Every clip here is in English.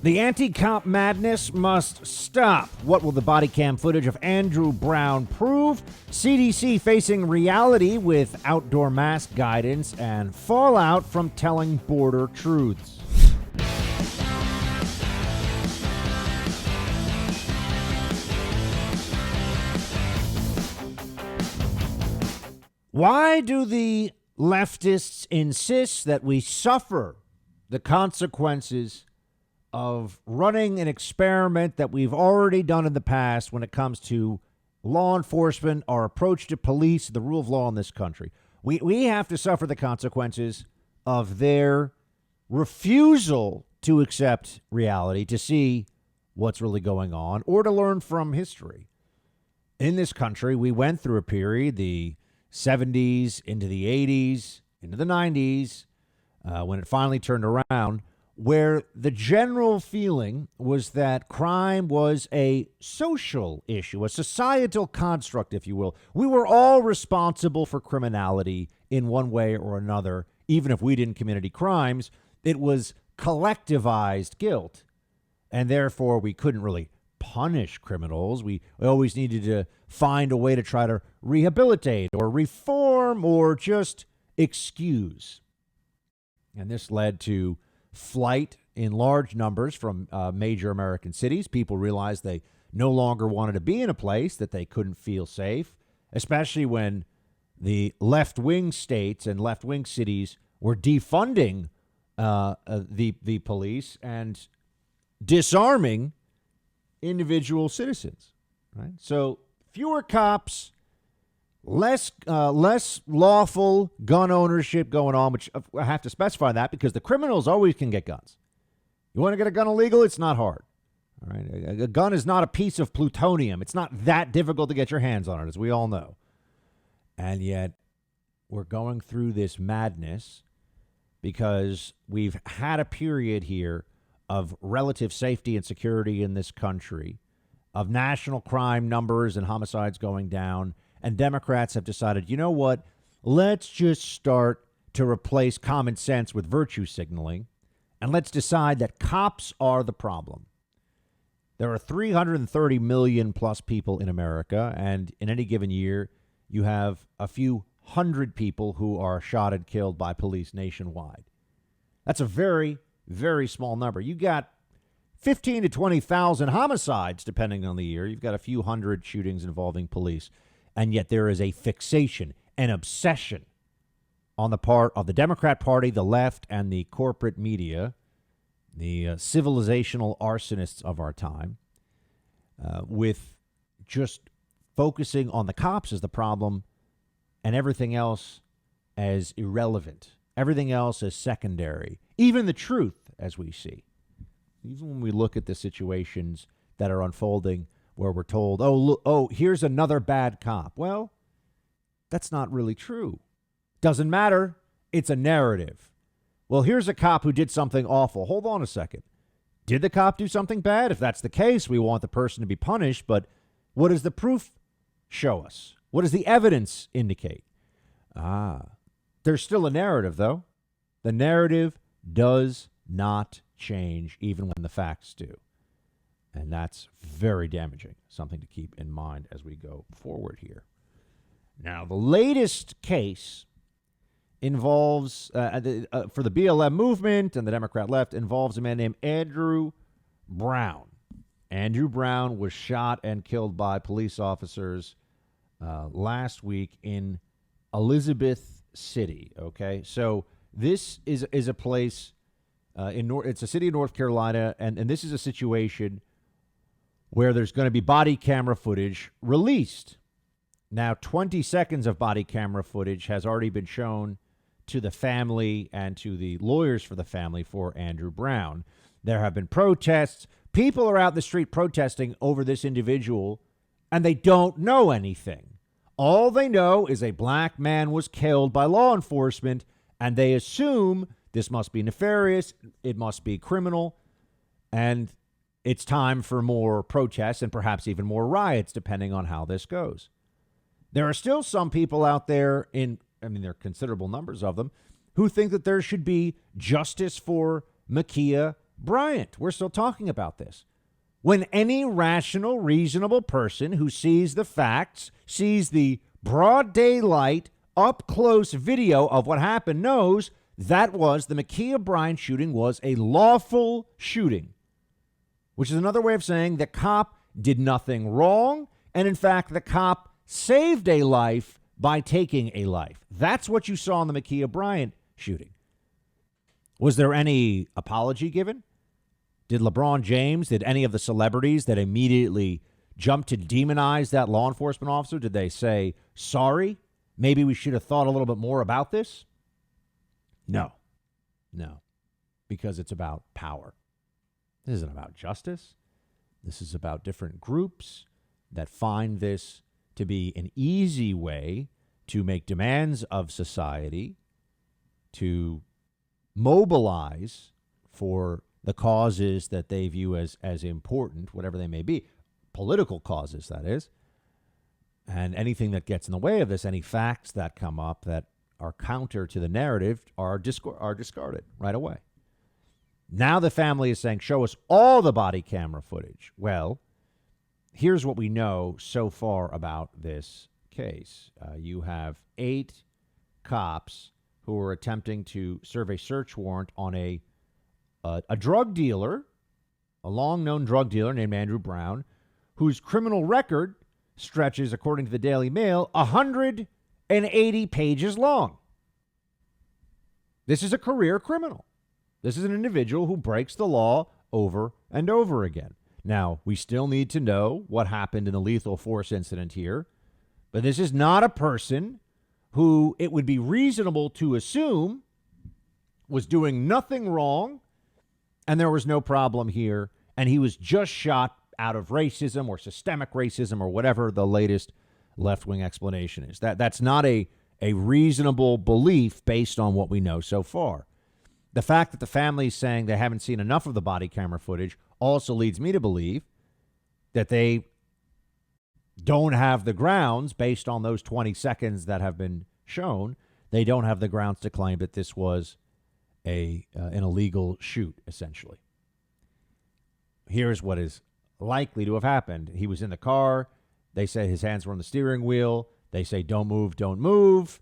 The anti-cop madness must stop. What will the body cam footage of Andrew Brown prove? CDC facing reality with outdoor mask guidance and fallout from telling border truths. Why do the leftists insist that we suffer the consequences of running an experiment that we've already done in the past when it comes to law enforcement, our approach to police, the rule of law in this country? We have to suffer the consequences of their refusal to accept reality, to see what's really going on, or to learn from history. In this country, we went through a period, the 70s into the 80s, into the 90s, when it finally turned around, where the general feeling was that crime was a social issue, a societal construct, if you will. We were all responsible for criminality in one way or another, even if we didn't commit any crimes. It was collectivized guilt, and therefore we couldn't really punish criminals. We always needed to find a way to try to rehabilitate or reform or just excuse. And this led to flight in large numbers from major American cities. People realized they no longer wanted to be in a place that they couldn't feel safe, especially when the left-wing states and left-wing cities were defunding the police and disarming individual citizens. Right? So fewer cops, less lawful gun ownership going on, which I have to specify that because the criminals always can get guns. You want to get a gun illegal? It's not hard. All right. A gun is not a piece of plutonium. It's not that difficult to get your hands on it, as we all know. And yet we're going through this madness because we've had a period here of relative safety and security in this country, of national crime numbers and homicides going down. And Democrats have decided, you know what, let's just start to replace common sense with virtue signaling, and let's decide that cops are the problem. There are 330 million plus people in America, and in any given year, you have a few hundred people who are shot and killed by police nationwide. That's a very, very small number. You got 15 to 20,000 homicides, depending on the year. You've got a few hundred shootings involving police. And yet there is a fixation, an obsession on the part of the Democrat Party, the left, and the corporate media, the civilizational arsonists of our time, with just focusing on the cops as the problem and everything else as irrelevant, everything else as secondary, even the truth, as we see. Even when we look at the situations that are unfolding where we're told, here's another bad cop. Well, that's not really true. Doesn't matter. It's a narrative. Well, here's a cop who did something awful. Hold on a second. Did the cop do something bad? If that's the case, we want the person to be punished. But what does the proof show us? What does the evidence indicate? There's still a narrative, though. The narrative does not change even when the facts do. And that's very damaging, something to keep in mind as we go forward here. Now, the latest case involves, for the BLM movement and the Democrat left, involves a man named Andrew Brown. Andrew Brown was shot and killed by police officers last week in Elizabeth City. Okay, so this is a place it's a city in North Carolina, and this is a situation where there's going to be body camera footage released. Now, 20 seconds of body camera footage has already been shown to the family and to the lawyers for the family for Andrew Brown. There have been protests. People are out in the street protesting over this individual, and they don't know anything. All they know is a black man was killed by law enforcement, and they assume this must be nefarious, it must be criminal, and it's time for more protests and perhaps even more riots, depending on how this goes. There are still some people out there there are considerable numbers of them, who think that there should be justice for Makia Bryant. We're still talking about this. When any rational, reasonable person who sees the facts, sees the broad daylight, up close video of what happened, knows that was the Ma'Khia Bryant shooting was a lawful shooting, which is another way of saying the cop did nothing wrong. And in fact, the cop saved a life by taking a life. That's what you saw in the Ma'Khia Bryant shooting. Was there any apology given? Did LeBron James, did any of the celebrities that immediately jumped to demonize that law enforcement officer, did they say, sorry, maybe we should have thought a little bit more about this? No, because it's about power. This isn't about justice. This is about different groups that find this to be an easy way to make demands of society, to mobilize for the causes that they view as important, whatever they may be, political causes, that is. And anything that gets in the way of this, any facts that come up that are counter to the narrative are discarded right away. Now the family is saying, show us all the body camera footage. Well, here's what we know so far about this case. You have 8 cops who were attempting to serve a search warrant on a drug dealer, a long-known drug dealer named Andrew Brown, whose criminal record stretches, according to the Daily Mail, 180 pages long. This is a career criminal. This is an individual who breaks the law over and over again. Now, we still need to know what happened in the lethal force incident here, but this is not a person who it would be reasonable to assume was doing nothing wrong and there was no problem here, and he was just shot out of racism or systemic racism or whatever the latest left-wing explanation is. That's not a reasonable belief based on what we know so far. The fact that the family is saying they haven't seen enough of the body camera footage also leads me to believe that they don't have the grounds, based on those 20 seconds that have been shown, they don't have the grounds to claim that this was an illegal shoot, essentially. Here's what is likely to have happened. He was in the car. They say his hands were on the steering wheel. They say, don't move, don't move.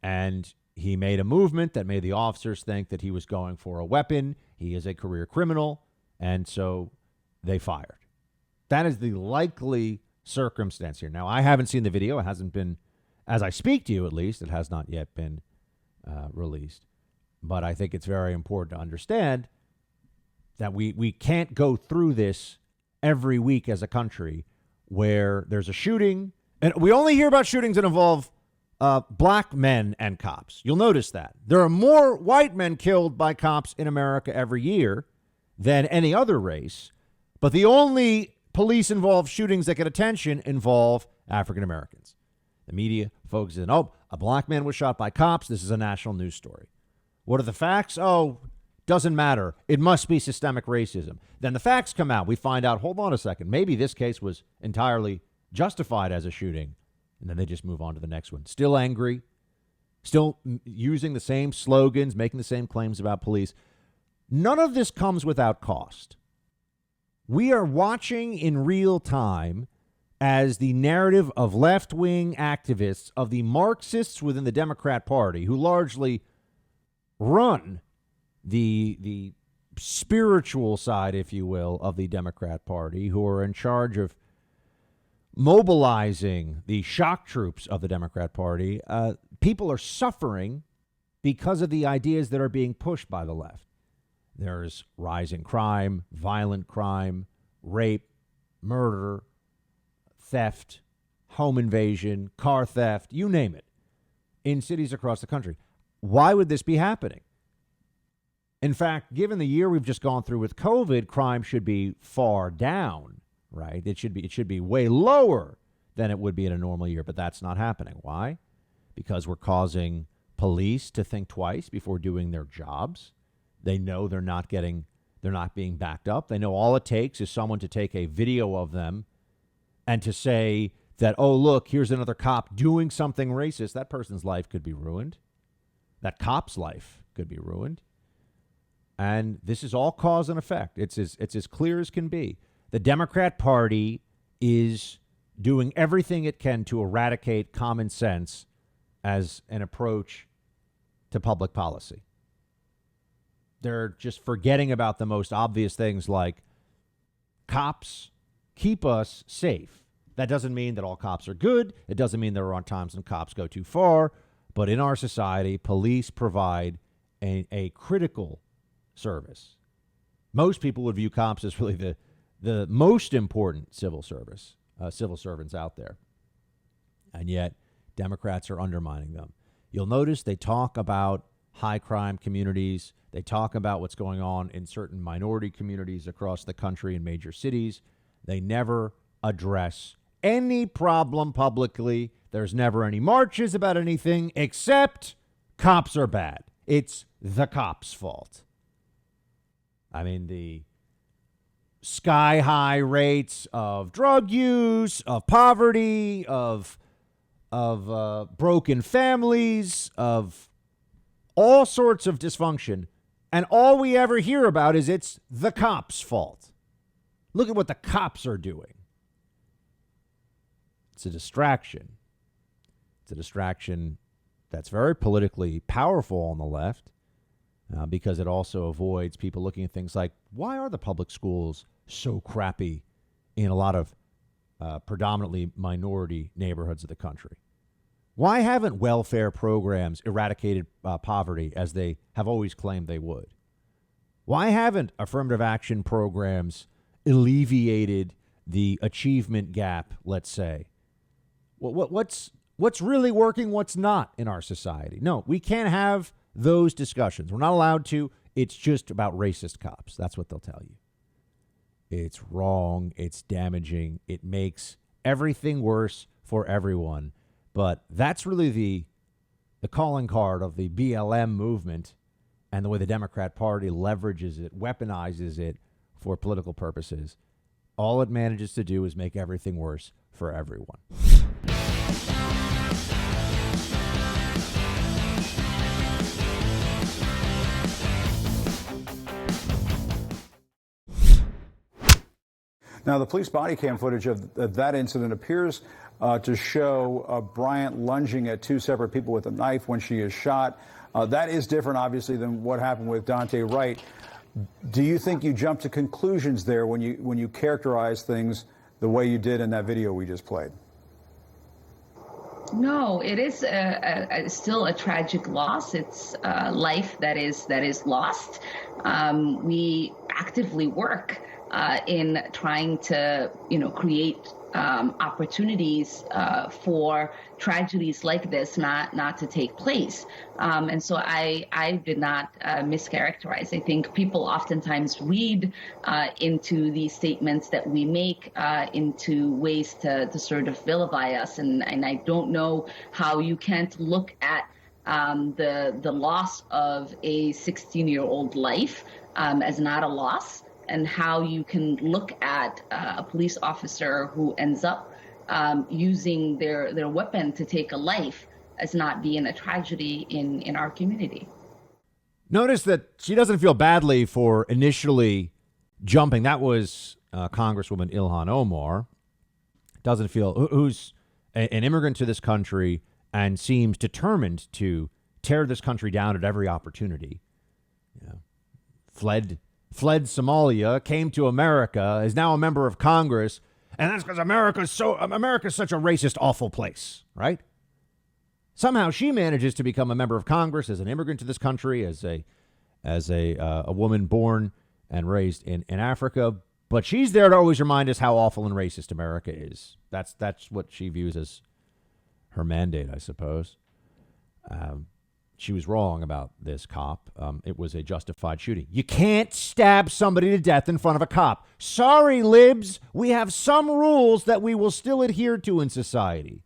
And he made a movement that made the officers think that he was going for a weapon. He is a career criminal. And so they fired. That is the likely circumstance here. Now, I haven't seen the video. It hasn't been, as I speak to you at least, it has not yet been released. But I think it's very important to understand that we can't go through this every week as a country where there's a shooting. And we only hear about shootings that involve black men and cops. You'll notice that. There are more white men killed by cops in America every year than any other race. But the only police-involved shootings that get attention involve African Americans. The media focuses on, a black man was shot by cops. This is a national news story. What are the facts? Doesn't matter. It must be systemic racism. Then the facts come out. We find out, hold on a second, maybe this case was entirely justified as a shooting. And then they just move on to the next one. Still angry, still using the same slogans, making the same claims about police. None of this comes without cost. We are watching in real time as the narrative of left-wing activists, of the Marxists within the Democrat Party, who largely run the spiritual side, if you will, of the Democrat Party, who are in charge of mobilizing the shock troops of the Democrat Party. People are suffering because of the ideas that are being pushed by the left. There's rising crime, violent crime, rape, murder, theft, home invasion, car theft, you name it, in cities across the country. Why would this be happening? In fact, given the year we've just gone through with COVID, crime should be far down, right? It should be way lower than it would be in a normal year, but that's not happening. Why? Because we're causing police to think twice before doing their jobs. They know they're not being backed up. They know all it takes is someone to take a video of them and to say that, oh, look, here's another cop doing something racist. That person's life could be ruined. That cop's life could be ruined. And this is all cause and effect. It's as clear as can be. The Democrat Party is doing everything it can to eradicate common sense as an approach to public policy. They're just forgetting about the most obvious things like cops keep us safe. That doesn't mean that all cops are good. It doesn't mean there aren't times when cops go too far. But in our society, police provide a critical service. Most people would view cops as really the most important civil servants out there. And yet, Democrats are undermining them. You'll notice they talk about high crime communities. They talk about what's going on in certain minority communities across the country in major cities. They never address any problem publicly. There's never any marches about anything except cops are bad. It's the cops' fault. I mean, the sky-high rates of drug use, of poverty, of broken families, of all sorts of dysfunction. And all we ever hear about is it's the cops' fault. Look at what the cops are doing. It's a distraction. It's a distraction that's very politically powerful on the left because it also avoids people looking at things like, why are the public schools so crappy in a lot of predominantly minority neighborhoods of the country? Why haven't welfare programs eradicated poverty as they have always claimed they would? Why haven't affirmative action programs alleviated the achievement gap, let's say? What's really working, what's not in our society? No, we can't have those discussions. We're not allowed to. It's just about racist cops. That's what they'll tell you. It's wrong. It's damaging. It makes everything worse for everyone. But that's really the calling card of the BLM movement and the way the Democrat Party leverages it, weaponizes it for political purposes. All it manages to do is make everything worse for everyone. Now, the police body cam footage of that incident appears to show Bryant lunging at two separate people with a knife when she is shot. That is different, obviously, than what happened with Dante Wright. Do you think you jumped to conclusions there when you characterize things the way you did in that video we just played? No, it is still a tragic loss. It's life that is lost. We actively work in trying to, create opportunities for tragedies like this not to take place. And so I did not mischaracterize. I think people oftentimes read into these statements that we make into ways to sort of vilify us. And I don't know how you can't look at the loss of a 16-year-old life as not a loss, and how you can look at a police officer who ends up using their weapon to take a life as not being a tragedy in our community. Notice that she doesn't feel badly for initially jumping. That was Congresswoman Ilhan Omar. Doesn't feel, who's an immigrant to this country and seems determined to tear this country down at every opportunity. Fled Somalia, came to America, is now a member of Congress, and that's because America's such a racist, awful place, right? Somehow she manages to become a member of Congress as an immigrant to this country, as a woman born and raised in Africa, but she's there to always remind us how awful and racist America is. That's what she views as her mandate, I suppose. She was wrong about this cop. It was a justified shooting. You can't stab somebody to death in front of a cop. Sorry, libs. We have some rules that we will still adhere to in society.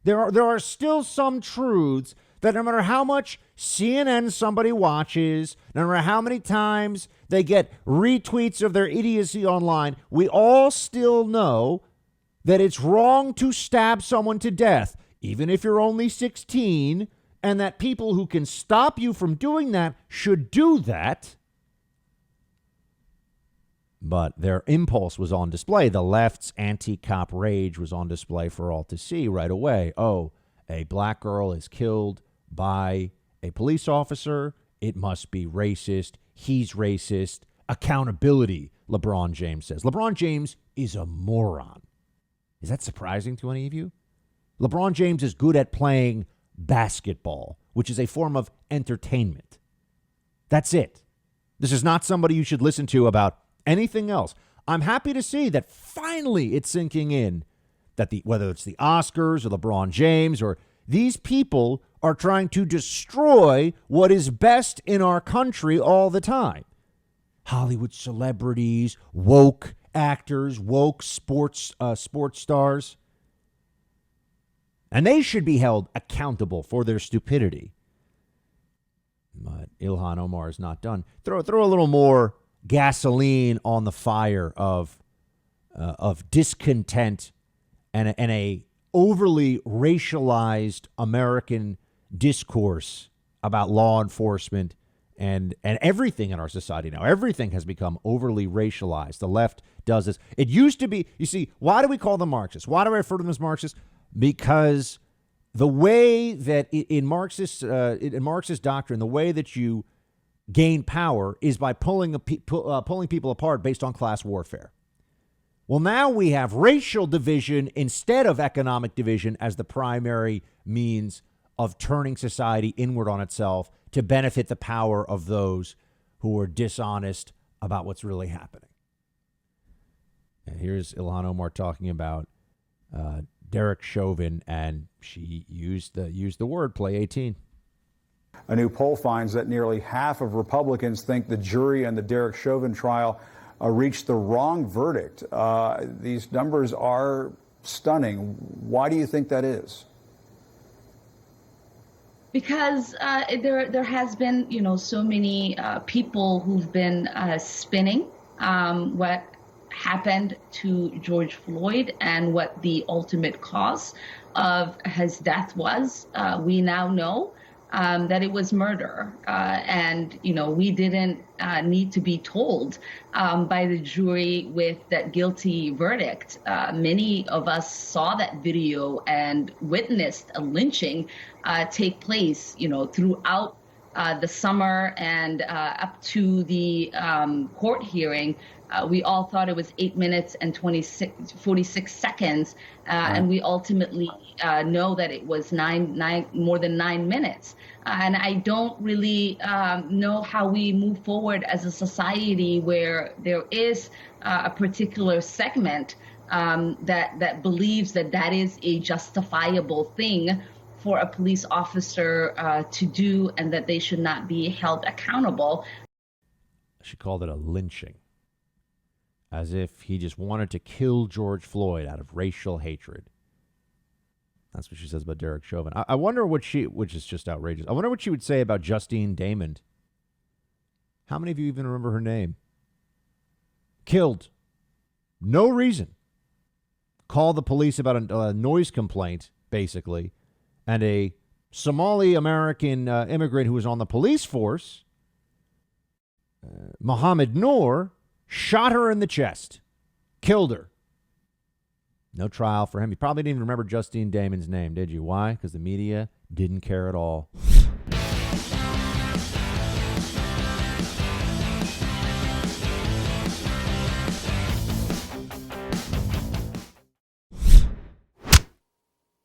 There are still some truths that no matter how much CNN somebody watches, no matter how many times they get retweets of their idiocy online, we all still know that it's wrong to stab someone to death, even if you're only 16, and that people who can stop you from doing that should do that. But their impulse was on display. The left's anti-cop rage was on display for all to see right away. Oh, a black girl is killed by a police officer. It must be racist. He's racist. Accountability, LeBron James says. LeBron James is a moron. Is that surprising to any of you? LeBron James is good at playing basketball, which is a form of entertainment. That's it. This is not somebody you should listen to about anything else. I'm happy to see that finally it's sinking in that whether it's the Oscars or LeBron James or these people are trying to destroy what is best in our country all the time. Hollywood celebrities, woke actors, woke sports stars. And they should be held accountable for their stupidity. But Ilhan Omar is not done. Throw a little more gasoline on the fire of discontent and a overly racialized American discourse about law enforcement and everything in our society now. Everything has become overly racialized. The left does this. It used to be, you see, why do we call them Marxists? Why do I refer to them as Marxists? Because the way that in Marxist doctrine, the way that you gain power is by pulling people apart based on class warfare. Well, now we have racial division instead of economic division as the primary means of turning society inward on itself to benefit the power of those who are dishonest about what's really happening. And here's Ilhan Omar talking about Derek Chauvin, and she used the word play 18. A new poll finds that nearly half of Republicans think the jury on the Derek Chauvin trial reached the wrong verdict. These numbers are stunning. Why do you think that is? Because there has been, so many people who've been spinning what happened to George Floyd and what the ultimate cause of his death was. We now know that it was murder. And we didn't need to be told by the jury with that guilty verdict. Many of us saw that video and witnessed a lynching take place, throughout the summer and up to the court hearing. We all thought it was 8 minutes and 46 seconds, and we ultimately know that it was more than 9 minutes. And I don't really know how we move forward as a society where there is a particular segment that believes that is a justifiable thing for a police officer to do, and that they should not be held accountable. She called it a lynching, as if he just wanted to kill George Floyd out of racial hatred. That's what she says about Derek Chauvin. I wonder which is just outrageous. I wonder what she would say about Justine Damond. How many of you even remember her name? Killed. No reason. Called the police about a noise complaint, basically, and a Somali-American immigrant who was on the police force, Mohammed Noor, shot her in the chest, killed her. No trial for him. You probably didn't even remember Justine Damon's name, did you? Why? Because the media didn't care at all.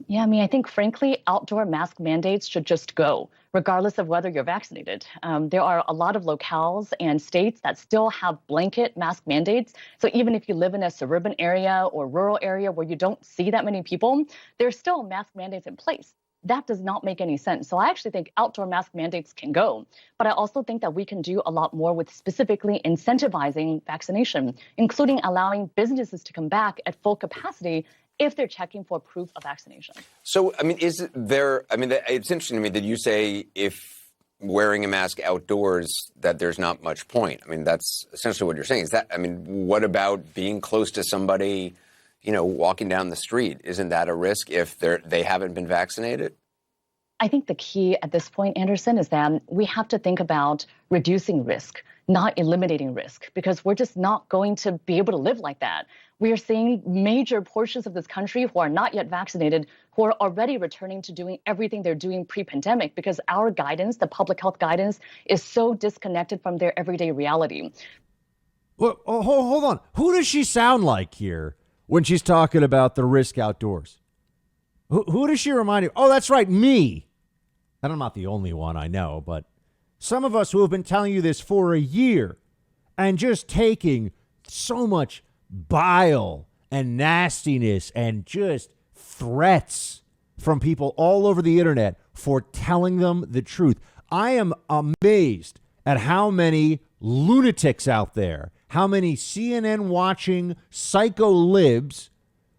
Yeah, I think, frankly, outdoor mask mandates should just go, regardless of whether you're vaccinated. There are a lot of locales and states that still have blanket mask mandates. So even if you live in a suburban area or rural area where you don't see that many people, there's still mask mandates in place. That does not make any sense. So I actually think outdoor mask mandates can go. But I also think that we can do a lot more with specifically incentivizing vaccination, including allowing businesses to come back at full capacity if they're checking for proof of vaccination. So, it's interesting to me that you say if wearing a mask outdoors that there's not much point. That's essentially what you're saying. Is that, what about being close to somebody, walking down the street? Isn't that a risk if they haven't been vaccinated? I think the key at this point, Anderson, is that we have to think about reducing risk, not eliminating risk, because we're just not going to be able to live like that. We are seeing major portions of this country who are not yet vaccinated, who are already returning to doing everything they're doing pre-pandemic, because our guidance, the public health guidance, is so disconnected from their everyday reality. Well, hold on. Who does she sound like here when she's talking about the risk outdoors? Who does she remind you? Oh, that's right, me. And I'm not the only one, I know, but some of us who have been telling you this for a year and just taking so much bile and nastiness and just threats from people all over the internet for telling them the truth. I am amazed at how many lunatics out there, how many CNN watching psycho libs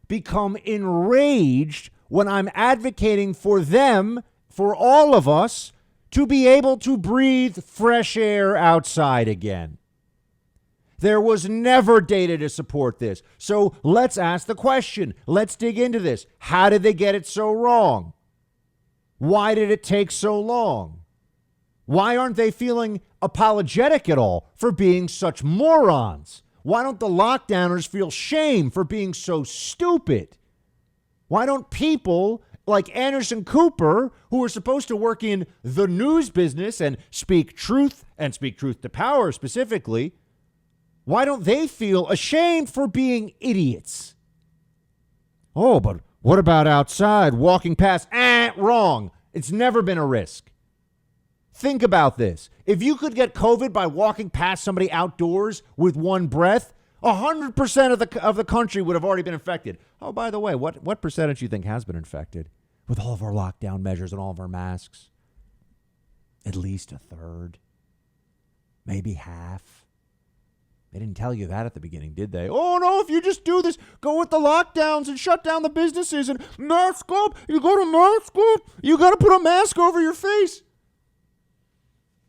become enraged when I'm advocating for them, for all of us, to be able to breathe fresh air outside again. There was never data to support this. So let's ask the question. Let's dig into this. How did they get it so wrong? Why did it take so long? Why aren't they feeling apologetic at all for being such morons? Why don't the lockdowners feel shame for being so stupid? Why don't people like Anderson Cooper, who are supposed to work in the news business and speak truth to power specifically, why don't they feel ashamed for being idiots? Oh, but what about outside, walking past? Wrong. It's never been a risk. Think about this. If you could get COVID by walking past somebody outdoors with one breath, 100% of the country would have already been infected. Oh, by the way, what percentage do you think has been infected with all of our lockdown measures and all of our masks? At least a third, maybe half. They didn't tell you that at the beginning, did they? Oh, no, if you just do this, go with the lockdowns and shut down the businesses and mask up. You got to mask up. You got to put a mask over your face.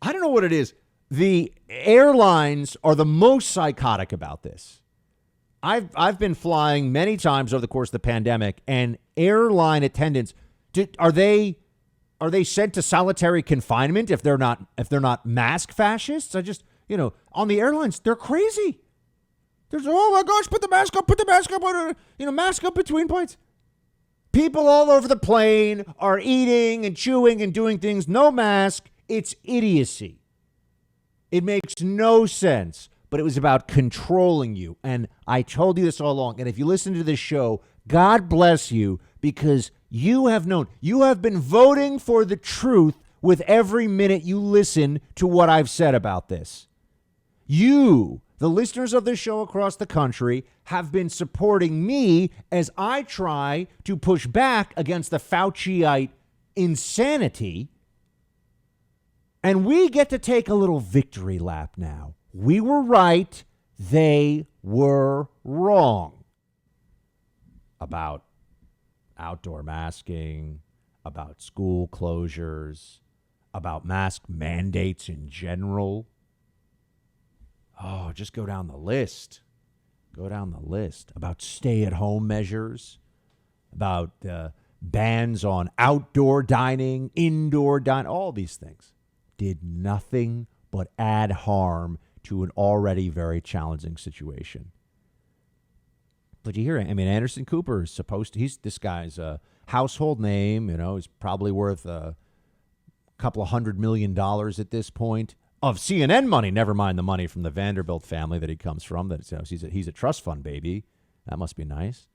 I don't know what it is. The airlines are the most psychotic about this. I've been flying many times over the course of the pandemic, and airline attendants, are they sent to solitary confinement if they're not mask fascists? On the airlines, they're crazy. There's, oh my gosh, put the mask up, mask up between points. People all over the plane are eating and chewing and doing things, no mask. It's idiocy. It makes no sense, but it was about controlling you. And I told you this all along. And if you listen to this show, God bless you, because you have been voting for the truth with every minute you listen to what I've said about this. You, the listeners of this show across the country, have been supporting me as I try to push back against the Fauciite insanity. And we get to take a little victory lap now. We were right. They were wrong about outdoor masking, about school closures, about mask mandates in general. Oh, just go down the list. Go down the list. About stay-at-home measures, about bans on outdoor dining, indoor dining, all these things did nothing but add harm to an already very challenging situation. But you hear it. I mean, Anderson Cooper is this guy's a household name, he's probably worth a couple of $100 million at this point of CNN money, never mind the money from the Vanderbilt family that he comes from. He's a trust fund baby. That must be nice.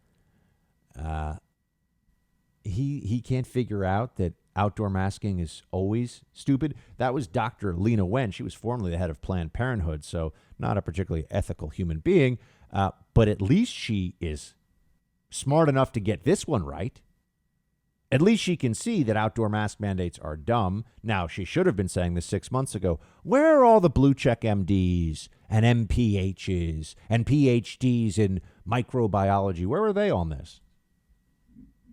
He can't figure out that outdoor masking is always stupid. That was Dr. Lena Wen. She was formerly the head of Planned Parenthood, so not a particularly ethical human being, but at least she is smart enough to get this one right. At least she can see that outdoor mask mandates are dumb. Now, she should have been saying this 6 months ago. Where are all the blue check MDs and MPHs and PhDs in microbiology? Where are they on this?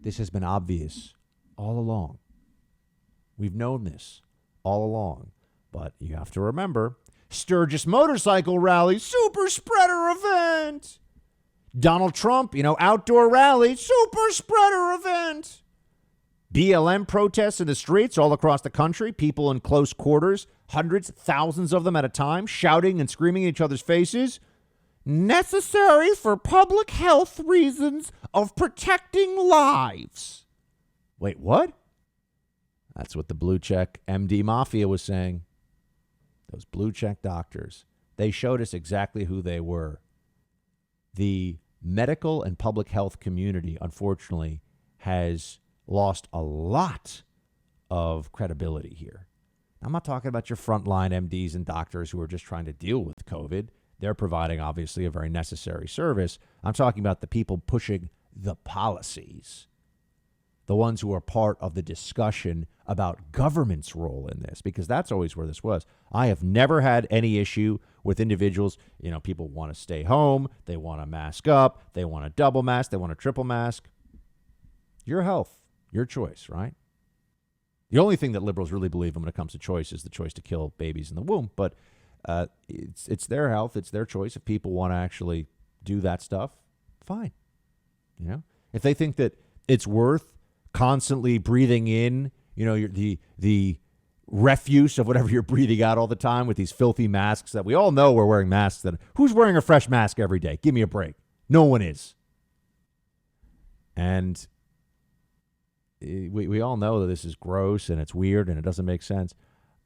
This has been obvious all along. We've known this all along. But you have to remember, Sturgis Motorcycle Rally, super spreader event. Donald Trump, outdoor rally, super spreader event. BLM protests in the streets all across the country, people in close quarters, hundreds, thousands of them at a time, shouting and screaming in each other's faces. Necessary for public health reasons of protecting lives. Wait, what? That's what the blue check MD mafia was saying. Those blue check doctors. They showed us exactly who they were. The medical and public health community, unfortunately, has lost a lot of credibility here. I'm not talking about your frontline MDs and doctors who are just trying to deal with COVID. They're providing, obviously, a very necessary service. I'm talking about the people pushing the policies, the ones who are part of the discussion about government's role in this, because that's always where this was. I have never had any issue with individuals. You know, people want to stay home. They want to mask up. They want a double mask. They want a triple mask. Your health, your choice, right? The only thing that liberals really believe in when it comes to choice is the choice to kill babies in the womb. But it's their health. It's their choice. If people want to actually do that stuff, fine. You know, if they think that it's worth constantly breathing in, you know, the refuse of whatever you're breathing out all the time with these filthy masks that we all know we're wearing masks. That who's wearing a fresh mask every day? Give me a break. No one is. And we all know that this is gross and it's weird and it doesn't make sense.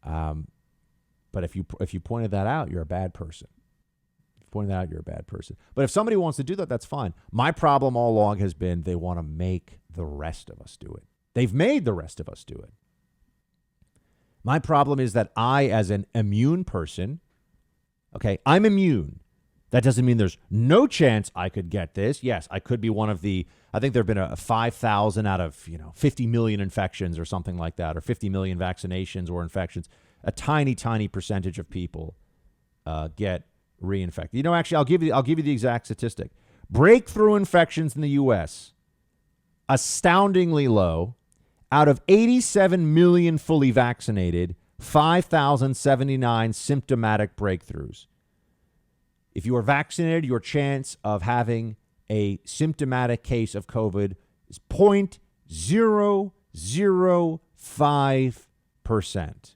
But if you pointed that out, you're a bad person. If you pointed that out, you're a bad person. But if somebody wants to do that, that's fine. My problem all along has been they want to make the rest of us do it. They've made the rest of us do it. My problem is that I, as an immune person, okay, I'm immune. That doesn't mean there's no chance I could get this. Yes, I could be one of the, I think there have been a 5,000 out of, 50 million infections or something like that, or 50 million vaccinations or infections. A tiny, tiny percentage of people get reinfected. Actually, I'll give you the exact statistic. Breakthrough infections in the U.S., astoundingly low. Out of 87 million fully vaccinated, 5,079 symptomatic breakthroughs. If you are vaccinated, your chance of having a symptomatic case of COVID is 0.005%.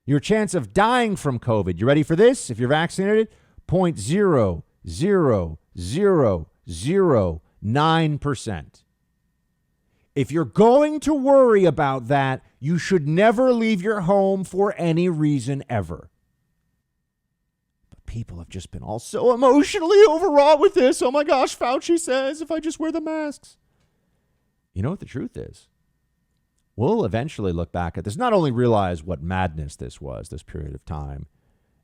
Your chance of dying from COVID, you ready for this? If you're vaccinated, 0.00009%. If you're going to worry about that, you should never leave your home for any reason ever. But people have just been all so emotionally overwrought with this. Oh my gosh, Fauci says if I just wear the masks. You know what the truth is? We'll eventually look back at this, not only realize what madness this was, this period of time,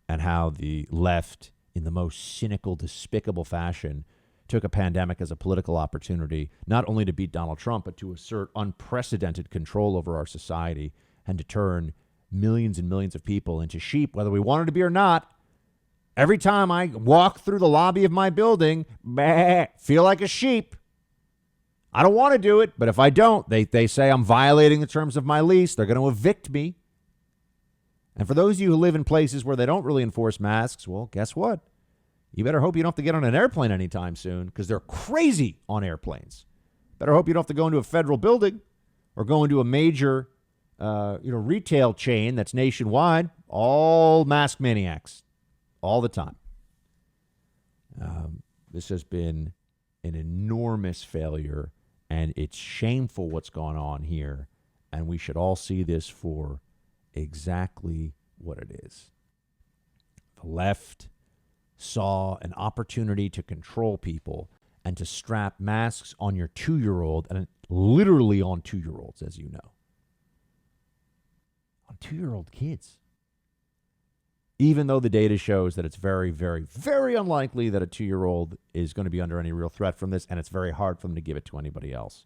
and how the left, in the most cynical, despicable fashion, took a pandemic as a political opportunity, not only to beat Donald Trump, but to assert unprecedented control over our society and to turn millions and millions of people into sheep, whether we wanted to be or not. Every time I walk through the lobby of my building, feel like a sheep. I don't want to do it, but if I don't, they say I'm violating the terms of my lease. They're going to evict me. And for those of you who live in places where they don't really enforce masks, well, guess what? You better hope you don't have to get on an airplane anytime soon because they're crazy on airplanes. Better hope you don't have to go into a federal building or go into a major retail chain that's nationwide. All mask maniacs all the time. This has been an enormous failure, and it's shameful what's gone on here. And we should all see this for exactly what it is. The left saw an opportunity to control people and to strap masks on your 2-year-old, and literally on 2-year-olds, as you know. On 2-year-old kids. Even though the data shows that it's very, very, very unlikely that a 2-year-old is going to be under any real threat from this, and it's very hard for them to give it to anybody else.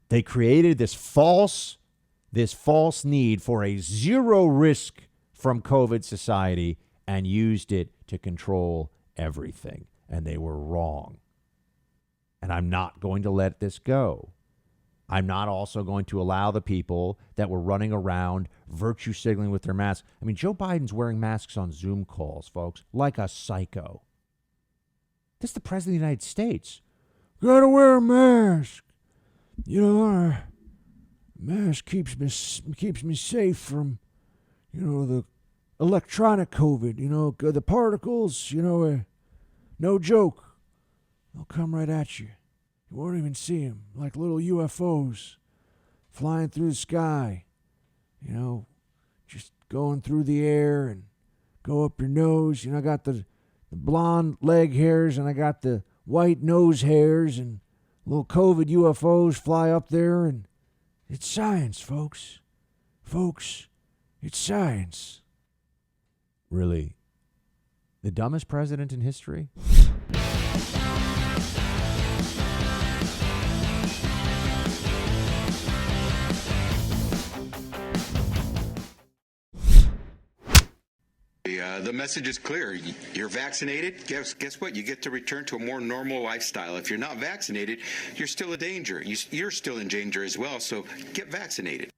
They created this false need for a zero risk from COVID society and used it to control everything. And they were wrong. And I'm not going to let this go. I'm not also going to allow the people that were running around virtue signaling with their masks. I mean, Joe Biden's wearing masks on Zoom calls, folks, like a psycho. This is the president of the United States. Gotta wear a mask. mask keeps me safe from, the electronic COVID, the particles, no joke. They'll come right at you. You won't even see them, like little UFOs flying through the sky, just going through the air and go up your nose. I got the blonde leg hairs and I got the white nose hairs, and little COVID UFOs fly up there, and it's science, folks. Folks, it's science. Really? The dumbest president in history? The message is clear. You're vaccinated. Guess what? You get to return to a more normal lifestyle. If you're not vaccinated, you're still a danger. You're still in danger as well. So get vaccinated.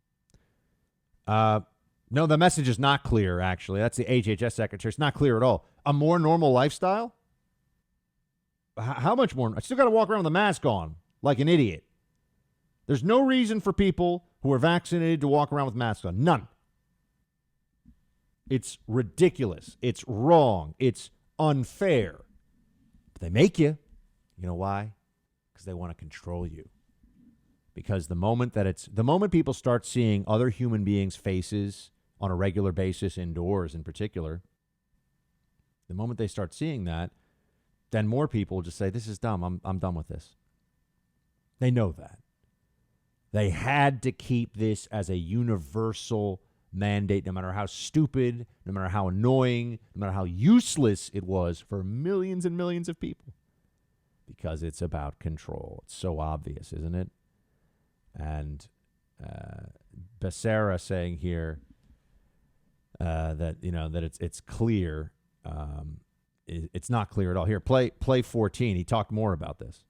No, the message is not clear, actually. That's the HHS secretary. It's not clear at all. A more normal lifestyle? How much more? I still got to walk around with a mask on like an idiot. There's no reason for people who are vaccinated to walk around with masks on. None. It's ridiculous. It's wrong. It's unfair. But they make you. You know why? Because they want to control you. Because the moment people start seeing other human beings' faces on a regular basis, indoors in particular, the moment they start seeing that, then more people will just say, this is dumb. I'm done with this. They know that. They had to keep this as a universal mandate, no matter how stupid, no matter how annoying, no matter how useless it was for millions and millions of people, because it's about control. It's so obvious, isn't it? And BECERRA saying here that it's clear. It's not clear at all. Here, play 14. He talked more about this.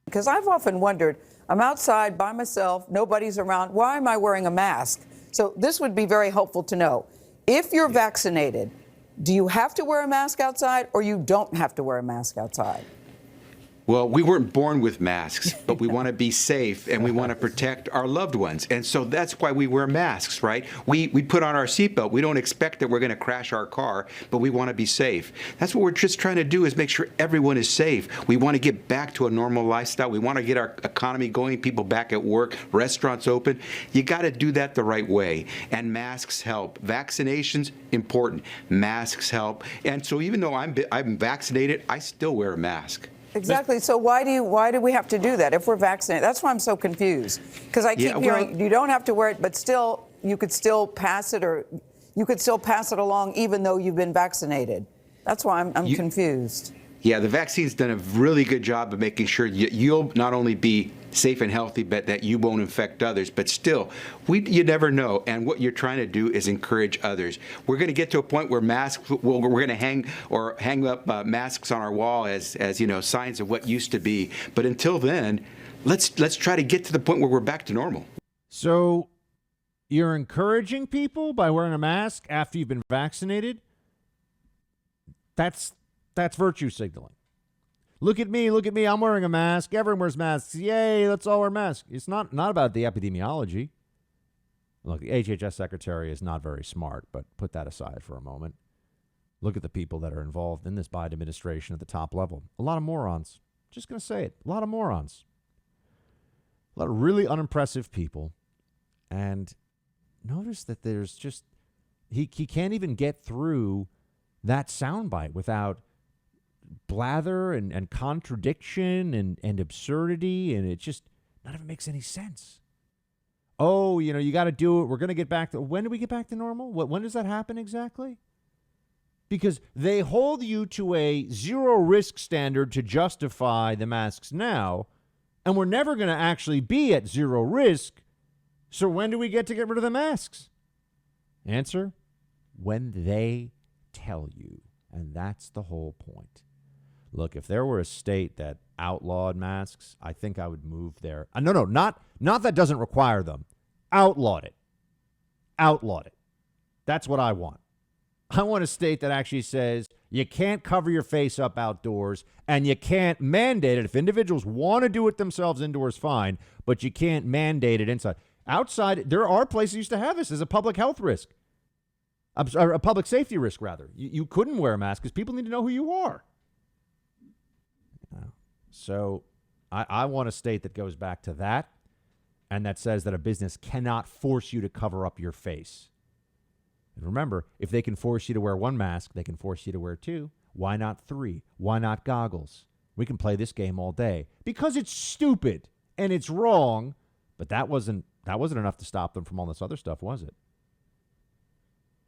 Because I've often wondered, I'm outside by myself, nobody's around. Why am I wearing a mask? So this would be very helpful to know. If you're vaccinated, do you have to wear a mask outside, or you don't have to wear a mask outside? Well, we weren't born with masks, but we want to be safe and we want to protect our loved ones. And so that's why we wear masks, right? We put on our seatbelt. We don't expect that we're going to crash our car, but we want to be safe. That's what we're just trying to do, is make sure everyone is safe. We want to get back to a normal lifestyle. We want to get our economy going, people back at work, restaurants open. You got to do that the right way. And masks help. Vaccinations, important. Masks help. And so even though I'm vaccinated, I still wear a mask. Exactly. So why do we have to do that if we're vaccinated? That's why I'm so confused. Because I keep hearing you don't have to wear it, but still you could still pass it, or you could still pass it along even though you've been vaccinated. That's why I'm confused. Yeah, the vaccine's done a really good job of making sure you'll not only be safe and healthy, but that you won't infect others. But still, you never know. And what you're trying to do is encourage others. We're going to get to a point where masks, we're going to hang up masks on our wall as signs of what used to be. But until then, let's try to get to the point where we're back to normal. So you're encouraging people by wearing a mask after you've been vaccinated? That's virtue signaling. Look at me, I'm wearing a mask. Everyone wears masks. Yay, let's all wear masks. It's not about the epidemiology. Look, the HHS secretary is not very smart, but put that aside for a moment. Look at the people that are involved in this Biden administration at the top level. A lot of morons. Just going to say it. A lot of morons. A lot of really unimpressive people. And notice that there's just, he can't even get through that soundbite without blather and contradiction and absurdity, and it just none of it makes any sense. Oh, you got to do it. We're going to get back to, when do we get back to normal? When does that happen exactly? Because they hold you to a zero risk standard to justify the masks now, and we're never going to actually be at zero risk. So when do we get rid of the masks? Answer: when they tell you. And that's the whole point. Look, if there were a state that outlawed masks, I think I would move there. No, not that doesn't require them. Outlawed it. That's what I want. I want a state that actually says you can't cover your face up outdoors, and you can't mandate it. If individuals want to do it themselves indoors, fine, but you can't mandate it inside. Outside, there are places used to have this as a public health risk. Or a public safety risk, rather. You couldn't wear a mask because people need to know who you are. So I want a state that goes back to that and that says that a business cannot force you to cover up your face. And remember, if they can force you to wear one mask, they can force you to wear two. Why not three? Why not goggles? We can play this game all day because it's stupid and it's wrong, but that wasn't enough to stop them from all this other stuff, was it?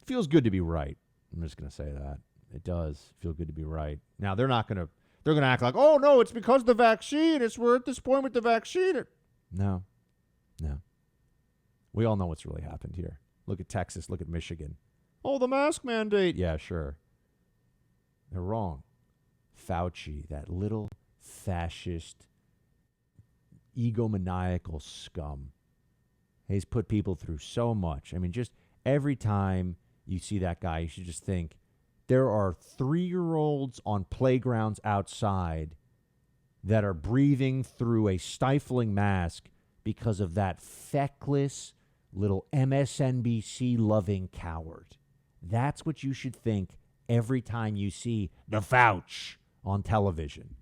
Feels good to be right. I'm just going to say that. It does feel good to be right. Now, they're going to act like, oh, no, it's because of the vaccine. We're at this point with the vaccine. No. We all know what's really happened here. Look at Texas. Look at Michigan. Oh, the mask mandate. Yeah, sure. They're wrong. Fauci, that little fascist, egomaniacal scum. He's put people through so much. I mean, just every time you see that guy, you should just think, there are 3-year-olds on playgrounds outside that are breathing through a stifling mask because of that feckless little MSNBC-loving coward. That's what you should think every time you see the Fauci on television.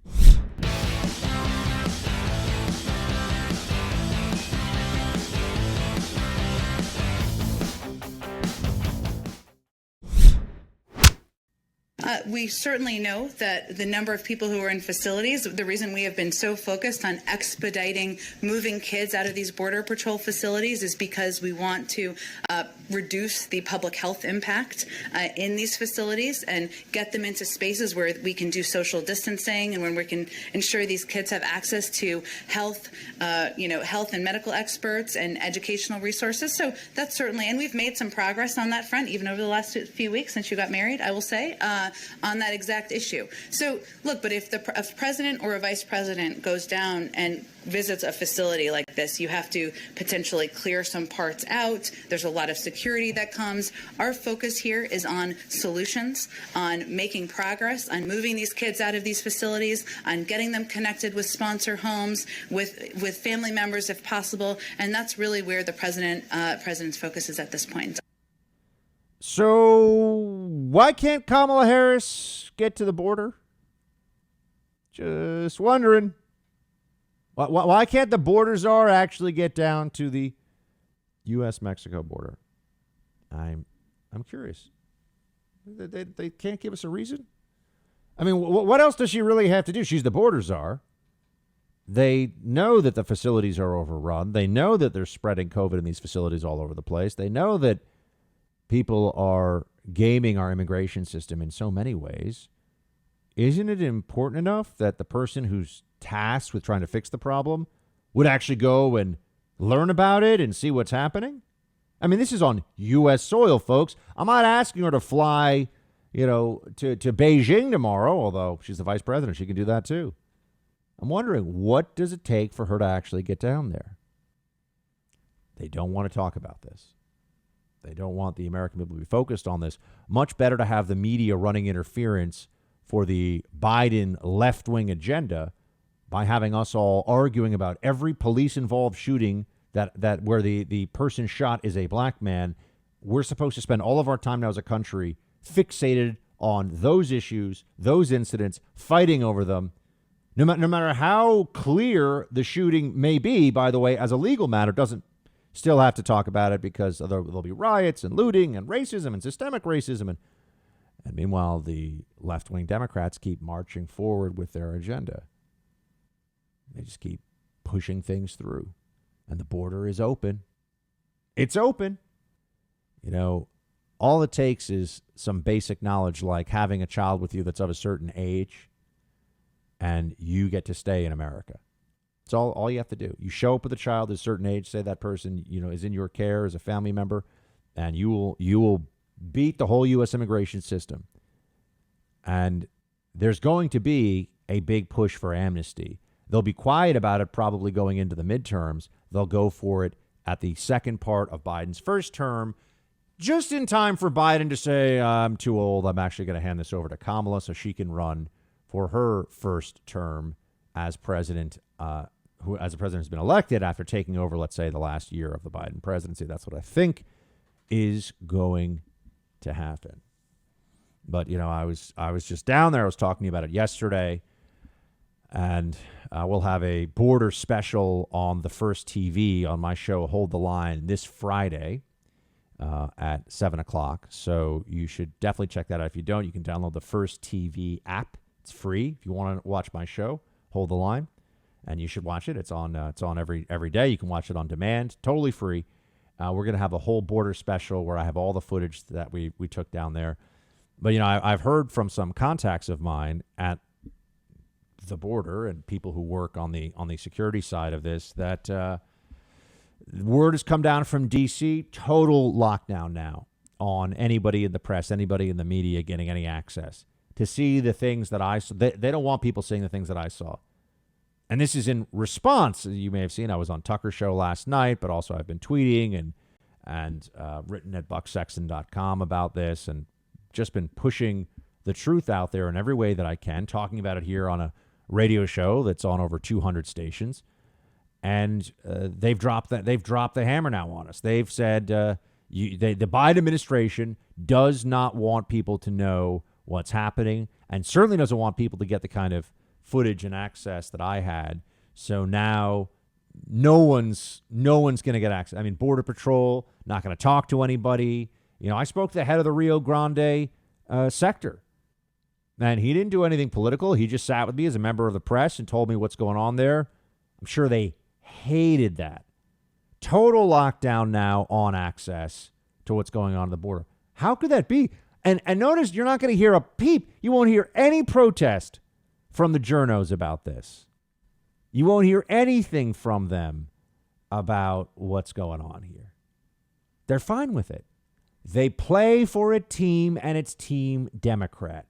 We certainly know that the number of people who are in facilities, the reason we have been so focused on expediting moving kids out of these Border Patrol facilities is because we want to reduce the public health impact in these facilities and get them into spaces where we can do social distancing and when we can ensure these kids have access to health, health and medical experts and educational resources. So that's certainly, and we've made some progress on that front, even over the last few weeks since you got married, I will say, on that exact issue. So look, but if a president or a vice president goes down and visits a facility like this, you have to potentially clear some parts out. There's a lot of security that comes. Our focus here is on solutions, on making progress, on moving these kids out of these facilities, on getting them connected with sponsor homes, with family members if possible, and that's really where the president's focus is at this point. So why can't Kamala Harris get to the border? Just wondering. Why can't the border czar actually get down to the U.S.-Mexico border? I'm curious. They can't give us a reason? I mean, what else does she really have to do? She's the border czar. They know that the facilities are overrun. They know that they're spreading COVID in these facilities all over the place. They know that people are gaming our immigration system in so many ways. Isn't it important enough that the person who's tasked with trying to fix the problem would actually go and learn about it and see what's happening? I mean, this is on U.S. soil, folks. I'm not asking her to fly, to Beijing tomorrow, although she's the vice president. She can do that too. I'm wondering, what does it take for her to actually get down there? They don't want to talk about this. They don't want the American people to be focused on this. Much better to have the media running interference for the Biden left-wing agenda by having us all arguing about every police-involved shooting that where the person shot is a black man. We're supposed to spend all of our time now as a country fixated on those issues, those incidents, fighting over them. No matter how clear the shooting may be, by the way, as a legal matter, doesn't still have to talk about it because there'll be riots and looting and racism and systemic racism. And meanwhile, the left-wing Democrats keep marching forward with their agenda. They just keep pushing things through. And the border is open. It's open. All it takes is some basic knowledge like having a child with you that's of a certain age and you get to stay in America. It's all you have to do. You show up with a child at a certain age, say that person, is in your care as a family member, and you will beat the whole U.S. immigration system. And there's going to be a big push for amnesty. They'll be quiet about it probably going into the midterms. They'll go for it at the second part of Biden's first term, just in time for Biden to say, I'm too old. I'm actually going to hand this over to Kamala so she can run for her first term as president, who as a president has been elected after taking over, let's say, the last year of the Biden presidency. That's what I think is going to happen. But, you know, I was just down there. I was talking about it yesterday. And we'll have a border special on the First TV on my show, Hold the Line, this Friday at 7 o'clock. So you should definitely check that out. If you don't, you can download the First TV app. It's free if you want to watch my show, Hold the Line. And you should watch it. It's on every day. You can watch it on demand, totally free. We're going to have a whole border special where I have all the footage that we took down there. But, you know, I've heard from some contacts of mine at the border and people who work on the security side of this that word has come down from D.C., total lockdown now on anybody in the press, anybody in the media getting any access to see the things that I saw. They don't want people seeing the things that I saw. And this is in response. You may have seen I was on Tucker's show last night, but also I've been tweeting and written at bucksexton.com about this and just been pushing the truth out there in every way that I can, talking about it here on a radio show that's on over 200 stations. And they've dropped the hammer now on us. They've said the Biden administration does not want people to know what's happening and certainly doesn't want people to get the kind of footage and access that I had. So now no one's going to get access. I mean, Border Patrol, not going to talk to anybody. You know, I spoke to the head of the Rio Grande sector, and he didn't do anything political. He just sat with me as a member of the press and told me what's going on there. I'm sure they hated that. Total lockdown now on access to what's going on at the border. How could that be? And notice you're not going to hear a peep. You won't hear any protest from the journos about this. You won't hear anything from them about what's going on here. They're fine with it. They play for a team, and it's Team Democrat.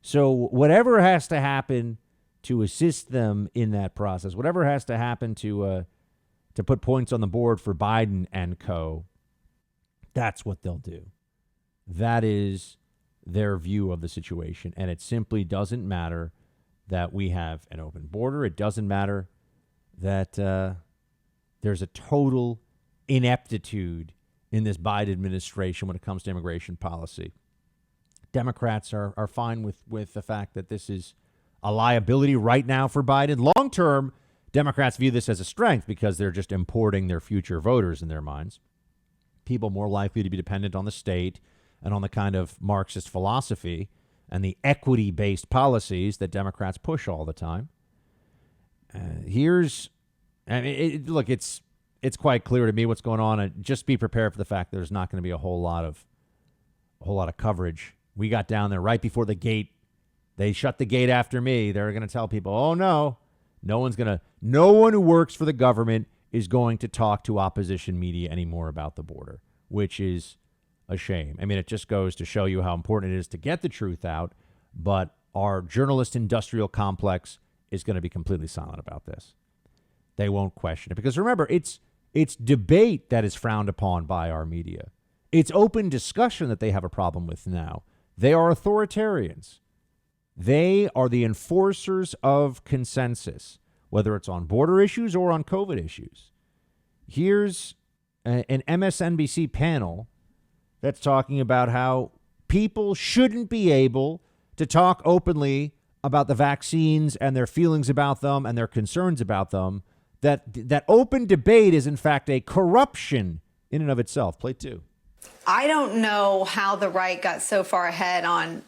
So whatever has to happen to assist them in that process, whatever has to happen to put points on the board for Biden and co., that's what they'll do. That is their view of the situation, and it simply doesn't matter that we have an open border. It doesn't matter that there's a total ineptitude in this Biden administration when it comes to immigration policy. Democrats are fine with the fact that this is a liability right now for Biden. Long term, Democrats view this as a strength because they're just importing their future voters in their minds. People more likely to be dependent on the state and on the kind of Marxist philosophy and the equity-based policies that Democrats push all the time. Look, it's quite clear to me what's going on. And just be prepared for the fact that there's not going to be a whole lot of coverage. We got down there right before the gate. They shut the gate after me. They're going to tell people, oh, no one who works for the government is going to talk to opposition media anymore about the border, which is a shame. I mean, it just goes to show you how important it is to get the truth out, but our journalist industrial complex is going to be completely silent about this. They won't question it because remember, it's debate that is frowned upon by our media. It's open discussion that they have a problem with now. They are authoritarians. They are the enforcers of consensus, whether it's on border issues or on COVID issues. Here's an MSNBC panel that's talking about how people shouldn't be able to talk openly about the vaccines and their feelings about them and their concerns about them. That open debate is, in fact, a corruption in and of itself. Play two. I don't know how the right got so far ahead on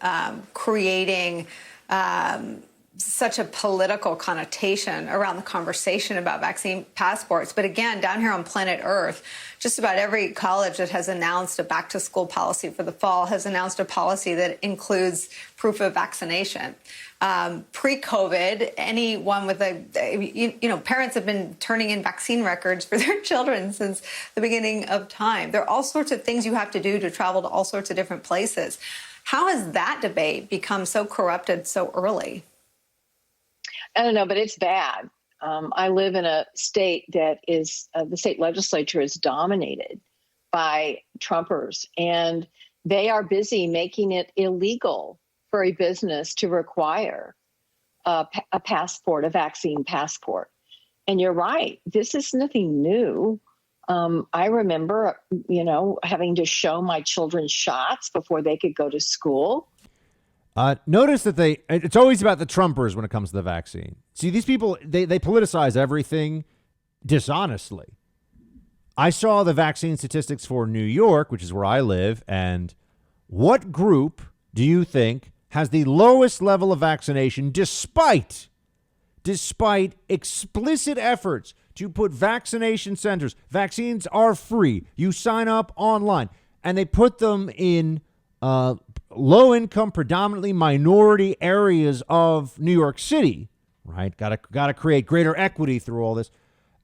creating such a political connotation around the conversation about vaccine passports. But again, down here on planet Earth, just about every college that has announced a back-to-school policy for the fall has announced a policy that includes proof of vaccination. Pre-COVID, anyone with parents have been turning in vaccine records for their children since the beginning of time. There are all sorts of things you have to do to travel to all sorts of different places. How has that debate become so corrupted so early? I don't know, but it's bad. I live in a state that is, the state legislature is dominated by Trumpers, and they are busy making it illegal for a business to require a passport, a vaccine passport. And you're right. This is nothing new. I remember, having to show my children shots before they could go to school. Notice that it's always about the Trumpers when it comes to the vaccine. See, these people, they politicize everything dishonestly. I saw the vaccine statistics for New York, which is where I live, and what group do you think has the lowest level of vaccination despite explicit efforts to put vaccination centers? Vaccines are free. You sign up online, and they put them in low-income, predominantly minority areas of New York City, right? Got to create greater equity through all this.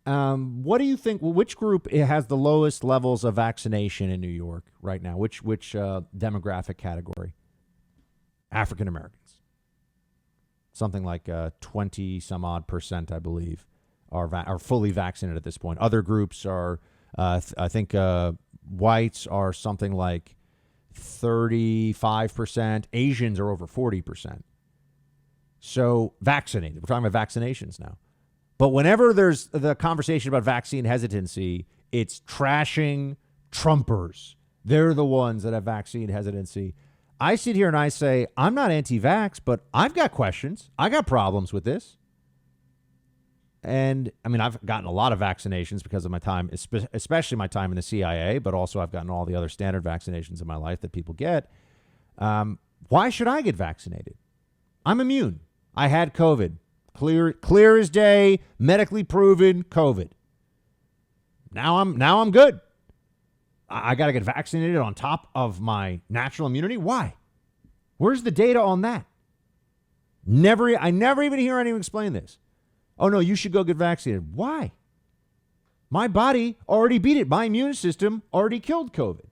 What do you think? Which group has the lowest levels of vaccination in New York right now? Which demographic category? African Americans. Something like 20 some odd %, I believe, are fully vaccinated at this point. Other groups are, I think, whites are something like 35%. Asians are over 40%. So vaccinated. We're talking about vaccinations now. But whenever there's the conversation about vaccine hesitancy, it's trashing Trumpers. They're the ones that have vaccine hesitancy. I sit here and I say, I'm not anti-vax, but I've got questions. I got problems with this. And I mean, I've gotten a lot of vaccinations because of my time, especially my time in the CIA, but also I've gotten all the other standard vaccinations in my life that people get. Why should I get vaccinated? I'm immune. I had COVID. Clear as day, medically proven COVID. Now I'm good. I got to get vaccinated on top of my natural immunity. Why? Where's the data on that? I never even hear anyone explain this. Oh, no, you should go get vaccinated. Why? My body already beat it. My immune system already killed COVID.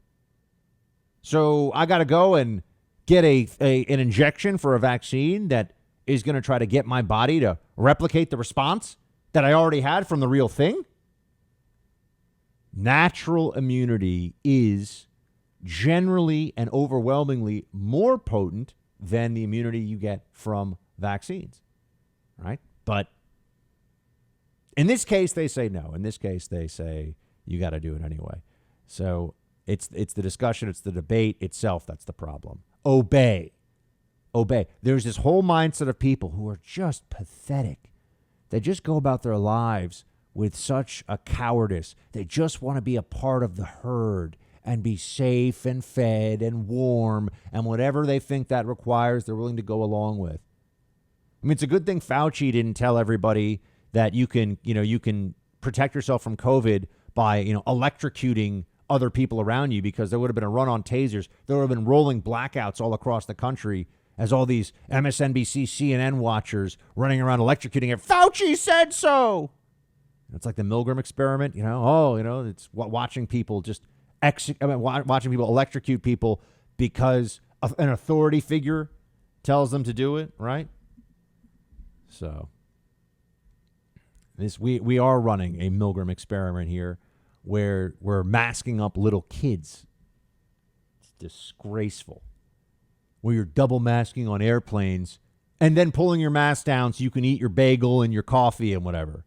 So I got to go and get an injection for a vaccine that is going to try to get my body to replicate the response that I already had from the real thing? Natural immunity is generally and overwhelmingly more potent than the immunity you get from vaccines, right? But in this case, they say no. In this case, they say you got to do it anyway. So it's the discussion, it's the debate itself that's the problem. Obey. There's this whole mindset of people who are just pathetic. They just go about their lives with such a cowardice. They just want to be a part of the herd and be safe and fed and warm, and whatever they think that requires, they're willing to go along with. I mean, it's a good thing Fauci didn't tell everybody that you can protect yourself from COVID by, electrocuting other people around you, because there would have been a run on tasers. There would have been rolling blackouts all across the country as all these MSNBC, CNN watchers running around electrocuting it. Fauci said so. It's like the Milgram experiment, it's watching people watching people electrocute people because an authority figure tells them to do it, right? So we are running a Milgram experiment here where we're masking up little kids. It's disgraceful. Where you're double masking on airplanes and then pulling your mask down so you can eat your bagel and your coffee and whatever.